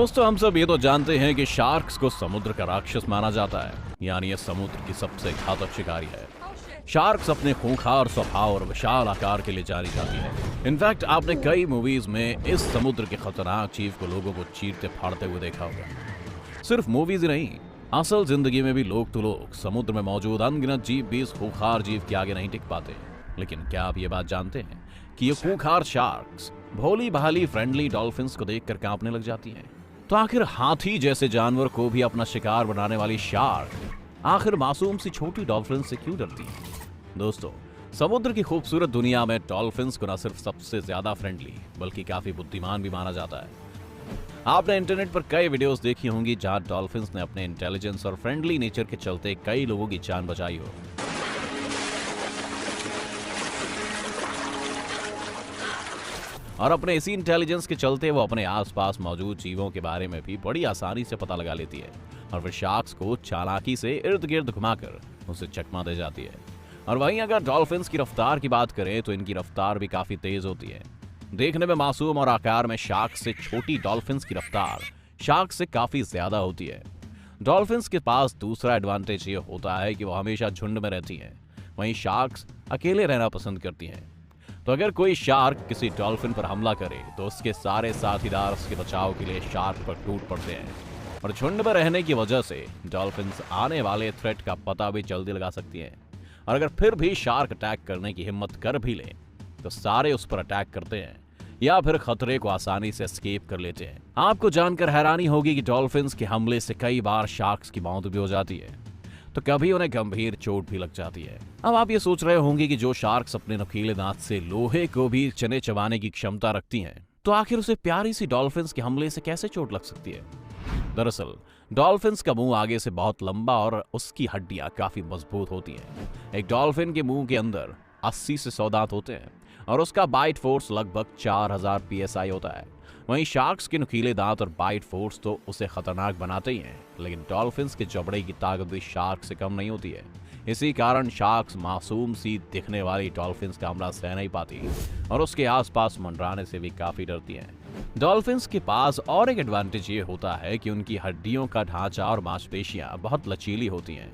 दोस्तों, हम सब ये तो जानते हैं कि शार्क्स को समुद्र का राक्षस माना जाता है, यानी ये समुद्र की सबसे घातक शिकारी है। शार्क्स अपने खूंखार स्वभाव और विशाल आकार के लिए जानी जाती है। इनफैक्ट आपने कई मूवीज में इस समुद्र के खतरनाक जीव को लोगों को चीरते फाड़ते हुए देखा होगा। सिर्फ मूवीज ही नहीं, असल जिंदगी में भी लोग समुद्र में मौजूद अनगिनत जीव भी इस खूंखार जीव के आगे नहीं टिक पाते। लेकिन क्या आप ये बात जानते हैं कि ये खूंखार शार्क्स भोली भाली फ्रेंडली डॉल्फिन्स को देखकर कांपने लग जाती हैं? तो आखिर हाथी जैसे जानवर को भी अपना शिकार बनाने वाली शार्क आखिर मासूम सी छोटी डॉल्फिन से क्यों डरती है? दोस्तों, समुद्र की खूबसूरत दुनिया में डॉल्फिन्स को न सिर्फ सबसे ज्यादा फ्रेंडली बल्कि काफी बुद्धिमान भी माना जाता है। आपने इंटरनेट पर कई वीडियोस देखी होंगी जहां डॉल्फिन्स ने अपने इंटेलिजेंस और फ्रेंडली नेचर के चलते कई लोगों की जान बचाई हो। और अपने इसी इंटेलिजेंस के चलते वो अपने आसपास मौजूद जीवों के बारे में भी बड़ी आसानी से पता लगा लेती है और फिर शार्क्स को चालाकी से इर्द गिर्द घुमाकर उसे चकमा दे जाती है। और वहीं अगर डॉल्फिन्स की रफ्तार की बात करें तो इनकी रफ्तार भी काफी तेज होती है। देखने में मासूम और आकार में शार्क से छोटी डॉल्फिन्स की रफ्तार शार्क से काफी ज्यादा होती है। डॉल्फिन्स के पास दूसरा एडवांटेज ये होता है कि वो हमेशा झुंड में रहती हैं, वहीं शार्क्स अकेले रहना पसंद करती हैं। तो अगर कोई शार्क किसी डॉल्फिन पर हमला करे तो उसके सारे साथीदार उसके बचाव के लिए शार्क पर टूट पड़ते हैं। और झुंड में रहने की वजह से डॉल्फिन्स आने वाले थ्रेट का पता भी जल्दी लगा सकती हैं। और अगर फिर भी शार्क अटैक करने की हिम्मत कर भी ले तो सारे उस पर अटैक करते हैं या फिर खतरे को आसानी से एस्केप कर लेते हैं। आपको जानकर हैरानी होगी कि डॉल्फिन्स के हमले से कई बार शार्क्स की मौत भी हो जाती है, तो कभी उन्हें गंभीर चोट भी लग जाती है। अब आप ये सोच रहे होंगे कि जो शार्क्स अपने नुकीले दांत से लोहे को भी चने चबाने की क्षमता रखती हैं, तो आखिर उसे प्यारी सी डॉल्फिन्स के हमले से कैसे चोट लग सकती है? दरअसल डॉल्फिन्स का मुंह आगे से बहुत लंबा और उसकी हड्डियां काफी मजबूत होती हैं। एक डॉल्फिन के मुंह के अंदर 80 से 100 दांत होते हैं और उसका बाइट फोर्स लगभग 4000 PSI होता है। वहीं शार्क्स के नुकीले दांत और बाइट फोर्स तो उसे खतरनाक बनाते ही हैं, लेकिन डॉल्फिन्स के जबड़े की ताकत भी शार्क से कम नहीं होती है। इसी कारण शार्क्स मासूम सी दिखने वाली डॉल्फिन्स का हमला सह नहीं पाती और उसके आसपास मंडराने से भी काफी डरती हैं। डॉल्फिन्स के पास और एक एडवांटेज ये होता है कि उनकी हड्डियों का ढांचा और मांसपेशियां बहुत लचीली होती हैं।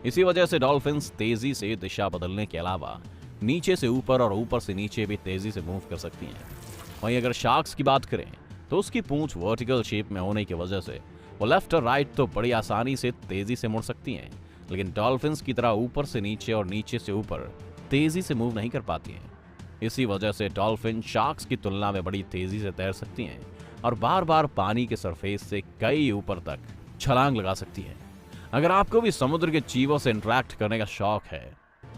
इसी वजह से डॉल्फिन्स तेजी से दिशा बदलने के अलावा नीचे से ऊपर और ऊपर से नीचे भी तेजी से मूव कर सकती हैं। वहीं अगर शार्क्स की बात करें तो उसकी पूंछ वर्टिकल शेप में होने की वजह से वो लेफ्ट और राइट तो बड़ी आसानी से तेजी से मुड़ सकती हैं, लेकिन डॉल्फिन्स की तरह ऊपर से नीचे और नीचे से ऊपर तेजी से मूव नहीं कर पाती हैं। इसी वजह से डॉल्फिन शार्क्स की तुलना में बड़ी तेजी से तैर सकती हैं और बार बार पानी के सरफेस से कई ऊपर तक छलांग लगा सकती हैं। अगर आपको भी समुद्र के जीवों से इंटरेक्ट करने का शौक है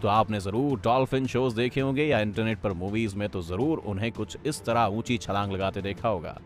तो आपने जरूर डॉल्फिन शोज देखे होंगे या इंटरनेट पर मूवीज में तो जरूर उन्हें कुछ इस तरह ऊंची छलांग लगाते देखा होगा।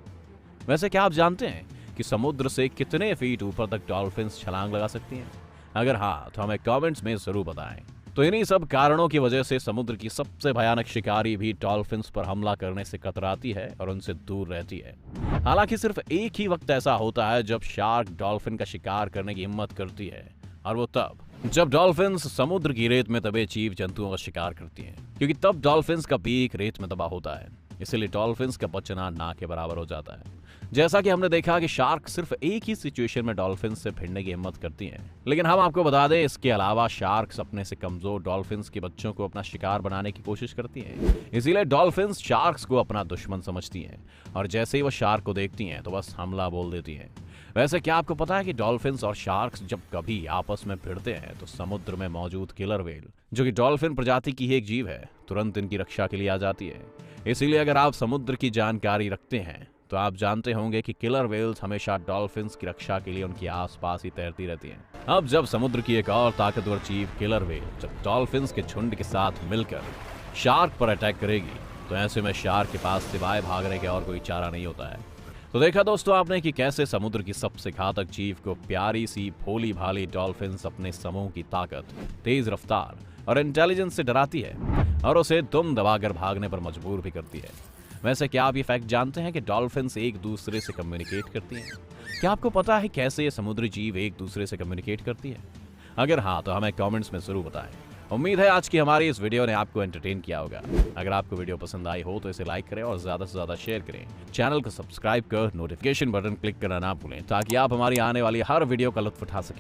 वैसे क्या आप जानते हैं कि समुद्र से कितने फीट ऊपर तक डॉल्फिन्स छलांग लगा सकती हैं? अगर हाँ तो हमें कमेंट्स में जरूर बताएं। तो इन्हीं सब कारणों की वजह से समुद्र की सबसे भयानक शिकारी भी डॉल्फिन्स पर हमला करने से कतराती है और उनसे दूर रहती है। हालांकि सिर्फ एक ही वक्त ऐसा होता है जब शार्क डॉल्फिन का शिकार करने की हिम्मत करती है, और वो तब जब डॉल्फिन्स समुद्र की रेत में दबे जीव जंतुओं का शिकार करती हैं, क्योंकि तब डॉल्फिन्स का बीक रेत में दबा होता है। इसलिए डॉल्फिन्स का बचना ना के बराबर हो जाता है। जैसा कि हमने देखा कि शार्क सिर्फ एक ही सिचुएशन में डॉल्फिन्स से भिड़ने की हिम्मत करती हैं, लेकिन हम आपको बता दें इसके अलावा शार्क्स अपने से कमजोर डॉल्फिन्स के बच्चों को अपना शिकार बनाने की कोशिश करती हैं। इसीलिए डॉल्फिन्स शार्क्स को अपना दुश्मन समझती हैं और जैसे ही वो शार्क को देखती हैं तो बस हमला बोल देती हैं। वैसे क्या आपको पता है कि डॉल्फिन्स और शार्क्स जब कभी आपस में भिड़ते हैं तो समुद्र में मौजूद किलर व्हेल, जो कि डॉल्फिन प्रजाति की ही एक जीव है, तुरंत इनकी रक्षा के लिए आ जाती है। इसीलिए अगर आप समुद्र की जानकारी रखते हैं तो आप जानते होंगे कि किलर व्हेल्स हमेशा डॉल्फिन्स की रक्षा के लिए उनके आसपास ही तैरती रहती हैं। अब जब समुद्र की एक और ताकतवर जीव किलर व्हेल जब डॉल्फिन्स के झुंड के साथ मिलकर शार्क पर अटैक करेगी तो ऐसे में शार्क के पास सिवाय भागने के और कोई चारा नहीं होता है। तो देखा दोस्तों आपने कि कैसे समुद्र की सबसे घातक जीव को प्यारी सी भोली भाली डॉल्फिन्स अपने समूह की ताकत, तेज रफ्तार और इंटेलिजेंस से डराती है और उसे दुम दबाकर भागने पर मजबूर भी करती है। वैसे क्या आप ये फैक्ट जानते हैं कि डॉल्फिन्स एक दूसरे से कम्युनिकेट करती हैं? क्या आपको पता है कैसे ये समुद्री जीव एक दूसरे से कम्युनिकेट करती है? अगर हाँ तो हमें कमेंट्स में जरूर बताएं। उम्मीद है आज की हमारी इस वीडियो ने आपको एंटरटेन किया होगा। अगर आपको वीडियो पसंद आई हो तो इसे लाइक करें और ज्यादा से ज्यादा शेयर करें। चैनल को सब्सक्राइब कर नोटिफिकेशन बटन क्लिक करना ना भूलें ताकि आप हमारी आने वाली हर वीडियो का लुत्फ उठा सकें।